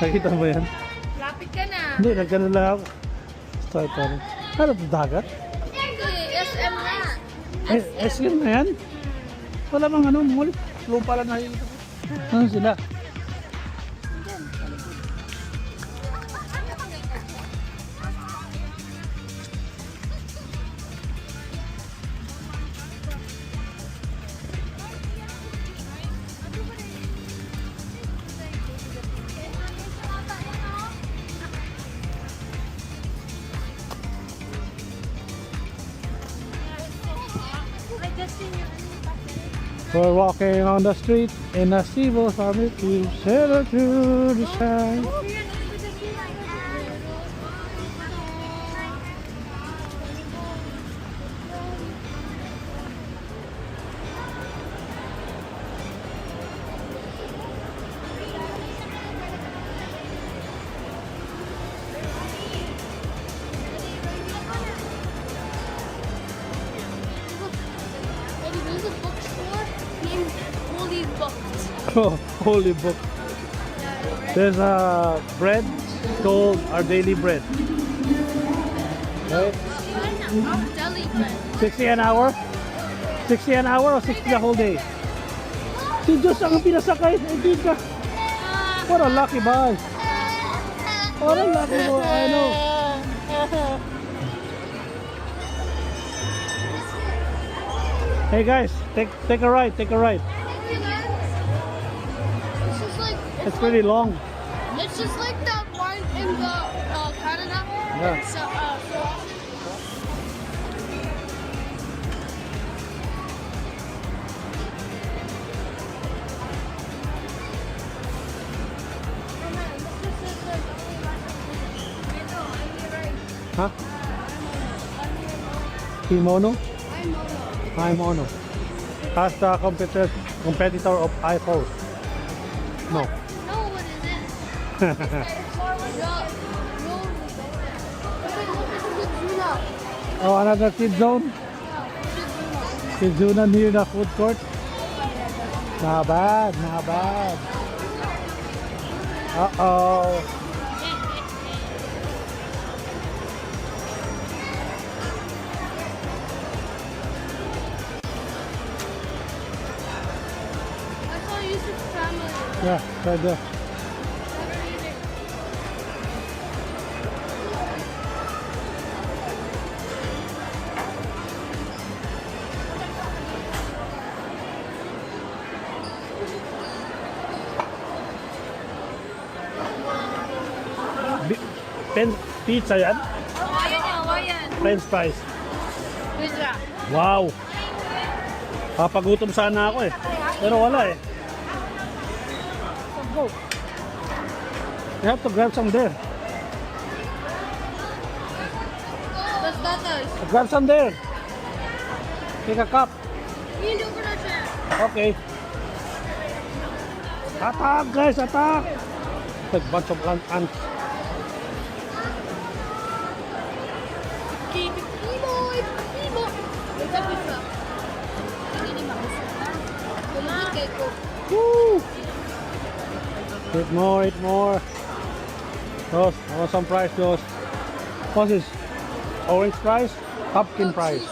Nakita mo yan? Lapit ka na. Hindi, nagkano lang ako. Start pa rin. Ano ito, dagat? Hindi, SM na. SM na yan? Wala bang ano, mall? Lupa lang nakikita ko. Ano sila? We're walking on the street in a Cebu City, sail through the sky. There's a bookstore named Holy Books. Oh, holy book. There's a bread called Our Daily Bread. Right? Deli bread. 60 an hour? 60 an hour or 60 the whole day? Si Diyos ang pinasakay. Hindi ka. What a lucky boy. What a lucky boy. I know. Hey guys, take a ride. Take a ride. It's just like It's pretty long. it's just like that one in the Canada. Yeah. So, Huh? Kimono? I'm Ono. As the competitor of iPhone. No. no, what is it? Oh, another kid zone? Kid zone near the food court? Not bad, not bad. Uh-oh. I saw Yusuf's family. Yeah, right there. Pizza yan? Hawaiian. French fries. Pizza. Wow! Papagutom sana ako eh. Pero wala eh. Go. You have to grab some there. What's that guys? Grab some there. Take a cup. You can do for the share. Okay. Attack guys, attack! Like bunch of ants. Woo! Eat more, eat more. Those, I want some fries, those. What's this? Orange fries? Pumpkin fries.